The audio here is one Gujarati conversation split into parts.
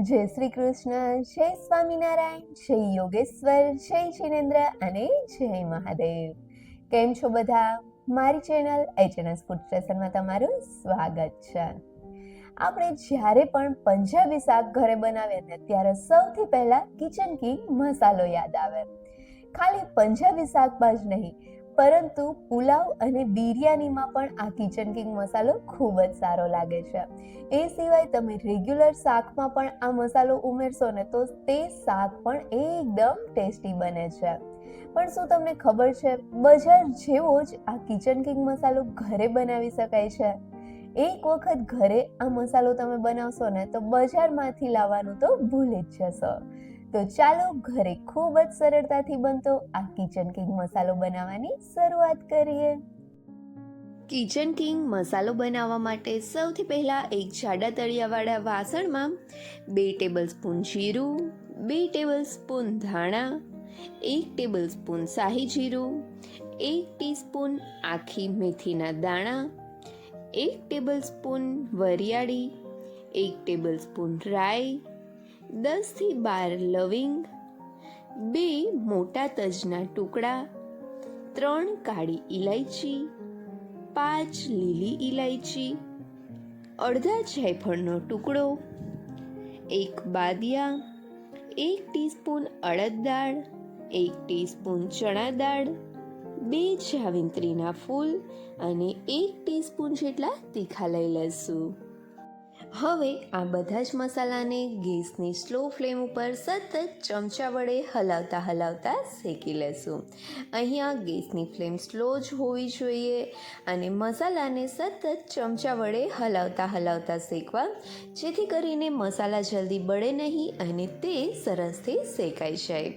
જય શ્રી કૃષ્ણ, જય સ્વામિનારાયણ, જય યોગેશ્વર, જય જિનેન્દ્ર અને જય મહાદેવ. કેમ છો બધા? મારી ચેનલ એચએનએસ ફૂડ સ્ટેશનમાં તમારું સ્વાગત છે. આપણે જ્યારે પણ પંજાબી શાક ઘરે બનાવીએ ને ત્યારે સૌથી પહેલા કિચન કિંગ મસાલો યાદ આવે. ખાલી પંજાબી શાકમાં જ નહીં, પરંતુ પુલાવ અને બિરયાનીમાં પણ આ કિચન કિંગ મસાલો ખૂબ જ સારો લાગે છે. એ સિવાય તમે રેગ્યુલર શાકમાં પણ આ મસાલો ઉમેરશો ને તો તે શાક પણ એકદમ ટેસ્ટી બને છે. પણ શું તમને ખબર છે, બજાર જેવો જ આ કિચન કિંગ મસાલો ઘરે બનાવી શકાય છે? એક વખત ઘરે આ મસાલો તમે બનાવશો ને તો બજારમાંથી લાવવાનું તો ભૂલી જ જશો. તો ચાલો ઘરે ખૂબ જ સરળતાથી બનતો આ કિચન કિંગ મસાલો બનાવવાની શરૂઆત કરીએ. કિચન કિંગ મસાલો બનાવવા માટે સૌથી પહેલાં એક જાડા તળિયાવાળા વાસણમાં 2 ટેબલસ્પૂન જીરું, 2 ટેબલસ્પૂન ધાણા, 1 ટેબલસ્પૂન શાહી જીરું, 1 ટીસ્પૂન આખી મેથીના દાણા, 1 ટેબલસ્પૂન વરિયાળી, 1 ટેબલસ્પૂન રાઈ, 10 થી 12 લવિંગ, 2 મોટા તજના ટુકડા, 3 કાળી ઇલાયચી, 5 લીલી ઇલાયચી, અડધા જાયફળનો ટુકડો, 1 બાદિયા, 1 ટીસ્પૂન અડદ દાળ, 1 ટીસ્પૂન ચણા દાળ, 2 જાવિત્રીના ફૂલ અને 1 ટીસ્પૂન જેટલા તીખા લઈ લઈશું. હવે આ બધા જ મસાલાને ગેસની સ્લો ફ્લેમ ઉપર સતત ચમચા વડે હલાવતા શેકી લેશું. અહીંયા ગેસની ફ્લેમ સ્લો જ હોવી જોઈએ અને મસાલાને સતત ચમચા વડે હલાવતા શેકવા, જેથી કરીને મસાલા જલ્દી બળે નહીં અને તે સરસથી શેકાઈ જાય.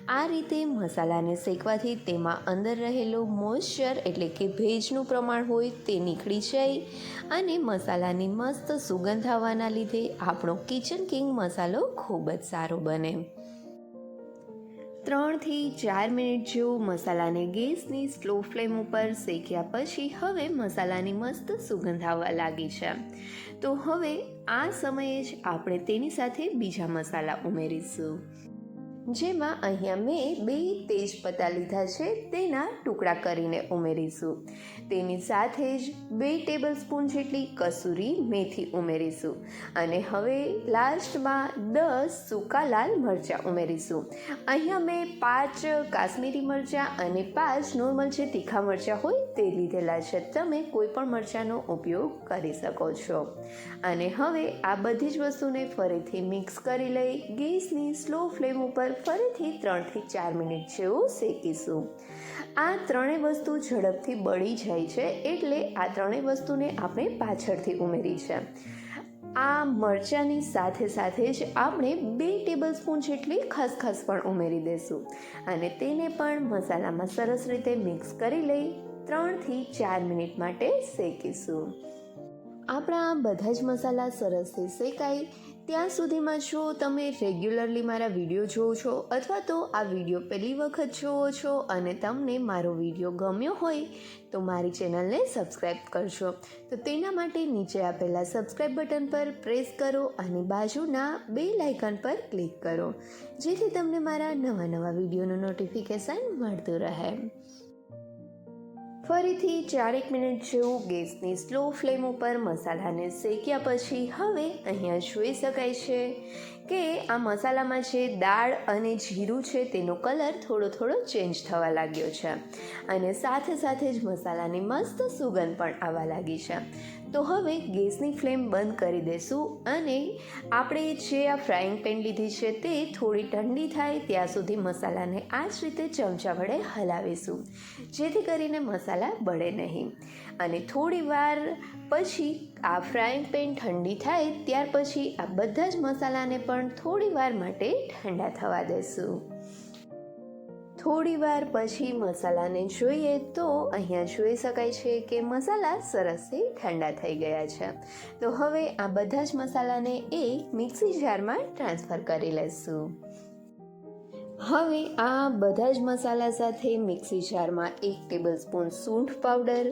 આ રીતે મસાલાને શેકવાથી તેમાં અંદર રહેલું મોઇશ્ચર એટલે કે ભેજનું પ્રમાણ હોય તે નીકળી જાય અને મસાલાની મસ્ત સુગંધ આવવાના લીધે આપણો કિચન કિંગ મસાલો ખૂબ જ સારો બને. 3 થી 4 મિનિટ જેવું મસાલાને ગેસની સ્લો ફ્લેમ ઉપર શેક્યા પછી હવે મસાલાની મસ્ત સુગંધ આવવા લાગી છે. તો હવે આ સમયે જ આપણે તેની સાથે બીજા મસાલા ઉમેરીશું. જેમાં અહીંયા મેં 2 તેજપત્તા લીધા છે, તેના ટુકડા કરીને ઉમેરીશું. તેની સાથે જ 2 ટેબલસ્પૂન જેટલી કસૂરી મેથી ઉમેરીશું અને હવે લાસ્ટમાં 10 સૂકા લાલ મરચાં ઉમેરીશું. અહીંયા મેં 5 કાશ્મીરી મરચાં અને 5 નોર્મલ જે તીખા મરચાં હોય તે લીધેલા છે. તમે કોઈ પણ મરચાંનો ઉપયોગ કરી શકો છો. અને હવે આ બધી જ વસ્તુને ફરીથી મિક્સ કરી લઈ ગેસની સ્લો ફ્લેમ ઉપર ફરીથી 3 થી 4 મિનિટ જેવું શેકીશું. આ ત્રણેય વસ્તુ ઝડપથી બળી જાય છે એટલે આ ત્રણેય વસ્તુને આપણે પાછળથી ઉમેરી છે. આ મરચાંની સાથે જ આપણે 2 ટેબલસ્પૂન જેટલી ખસખસ પણ ઉમેરી દઈશું અને તેને પણ મસાલામાં સરસ રીતે મિક્સ કરી લઈ 3 થી 4 મિનિટ માટે શેકીશું. આપણા બધા જ મસાલા સરસથી શેકાય ત્યાં સુધીમાં જો તમે રેગ્યુલરલી મારા વિડીયો જોવો છો અથવા તો આ વિડીયો પહેલી વખત જોવો છો અને તમને મારો વિડીયો ગમ્યો હોય તો મારી ચેનલને સબસ્ક્રાઈબ કરજો. તો તેના માટે નીચે આપેલા સબસ્ક્રાઈબ બટન પર પ્રેસ કરો અને બાજુના બેલ આઇકન પર ક્લિક કરો, જેથી તમને મારા નવા વિડીયોનું નોટિફિકેશન મળતું રહે. ફરીથી 4 મિનિટ જેવું ગેસની સ્લો ફ્લેમ ઉપર મસાલાને શેક્યા પછી હવે અહીંયા જોઈ શકાય છે કે આ મસાલામાં જે દાળ અને જીરું છે તેનો કલર થોડો ચેન્જ થવા લાગ્યો છે અને સાથે જ મસાલાની મસ્ત સુગંધ પણ આવવા લાગી છે. તો હવે ગેસની ફ્લેમ બંધ કરી દઈશું અને આપણે જે આ ફ્રાઈંગ પેન લીધી છે તે થોડી ઠંડી થાય ત્યાં સુધી મસાલાને આ જ રીતે ચમચા વડે હલાવીશું, જેથી કરીને મસાલા બળે નહીં. અને થોડી વાર પછી આ ફ્રાઈંગ પેન ઠંડી થાય ત્યાર પછી આ બધા જ મસાલાને પણ થોડી વાર માટે ઠંડા થવા દઈશું. થોડી વાર પછી મસાલાને જોઈએ તો અહીંયા જોઈ શકાય છે કે મસાલા સરસથી ઠંડા થઈ ગયા છે. તો હવે આ બધા જ મસાલાને એક મિક્સી જારમાં ટ્રાન્સફર કરી લઈશું. હવે આ બધા જ મસાલા સાથે મિક્સી જારમાં 1 ટેબલસ્પૂન સૂંઠ પાવડર,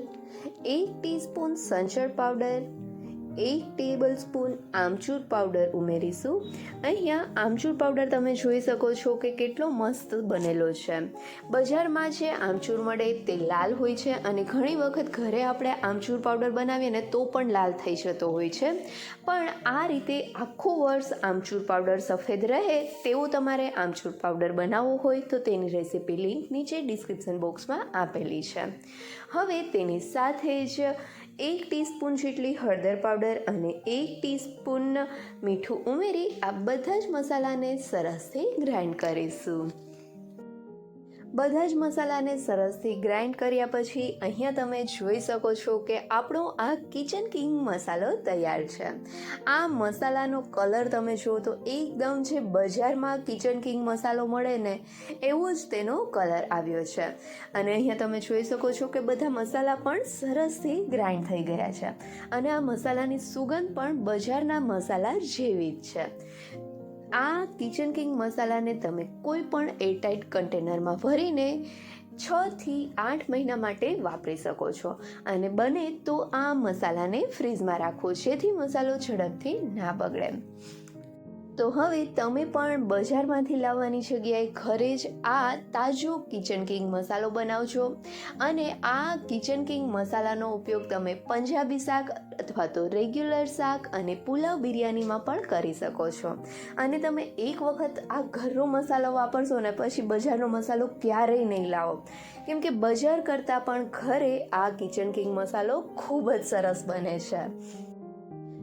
1 ટીસ્પૂન સંચળ પાવડર, 1 ટેબલ સ્પૂન આમચૂર પાવડર ઉમેરીશું. અહીંયા આમચૂર પાવડર તમે જોઈ શકો છો કે કેટલો મસ્ત બનેલો છે. બજારમાં જે આમચૂર મળે તે લાલ હોય છે અને ઘણી વખત ઘરે આપણે આમચૂર પાવડર બનાવીએ ને તો પણ લાલ થઈ જતો હોય છે. પણ આ રીતે આખું વર્ષ આમચૂર પાવડર સફેદ રહે તેવો તમારે આમચૂર પાવડર બનાવવો હોય તો તેની રેસીપી લિંક નીચે ડિસ્ક્રિપ્શન બોક્સમાં આપેલી છે. હવે તેની સાથે જ 1 ટીસ્પૂન જેટલી હળદર પાવડર અને 1 ટીસ્પૂન મીઠું ઉમેરી આ બધા જ મસાલાને સરસથી ગ્રાઇન્ડ કરીશું. બધા જ મસાલાને સરસથી ગ્રાઇન્ડ કર્યા પછી અહીંયા તમે જોઈ શકો છો કે આપણો આ કિચન કિંગ મસાલો તૈયાર છે. આ મસાલાનો કલર તમે જુઓ તો એકદમ જે બજારમાં કિચન કિંગ મસાલો મળે ને એવો જ તેનો કલર આવ્યો છે. અને અહીંયા તમે જોઈ શકો છો કે બધા મસાલા પણ સરસથી ગ્રાઇન્ડ થઈ ગયા છે અને આ મસાલાની સુગંધ પણ બજારના મસાલા જેવી જ છે. આ કિચન કિંગ મસાલાને તમે કોઈ પણ એરટાઇટ કન્ટેનરમાં ભરીને 6 થી 8 મહિના માટે વાપરી શકો છો અને બને તો આ મસાલાને ફ્રીઝમાં રાખો જેથી મસાલો ઝડપથી ના બગડે. તો હવે તમે પણ બજારમાંથી લાવવાની જગ્યાએ ઘરે જ આ તાજો કિચન કિંગ મસાલો બનાવજો અને આ કિચન કિંગ મસાલાનો ઉપયોગ તમે પંજાબી શાક અથવા તો રેગ્યુલર શાક અને પુલાવ બિરયાનીમાં પણ કરી શકો છો. અને તમે એક વખત આ ઘરનો મસાલો વાપરશો ને પછી બજારનો મસાલો ક્યારેય નહીં લાવો, કેમ કે બજાર કરતાં પણ ઘરે આ કિચન કિંગ મસાલો ખૂબ જ સરસ બને છે.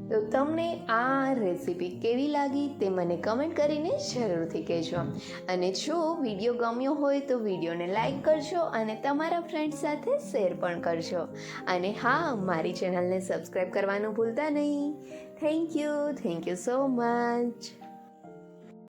તો તમને આ રેસીપી કેવી લાગી તે મને કમેન્ટ કરીને જરૂરથી કહેજો. અને જો વિડીયો ગમ્યો હોય તો વિડીયોને લાઈક કરજો અને તમારા ફ્રેન્ડ્સ સાથે શેર પણ કરજો. અને હા, મારી ચેનલને સબસ્ક્રાઈબ કરવાનું ભૂલતા નહીં. Thank you so much.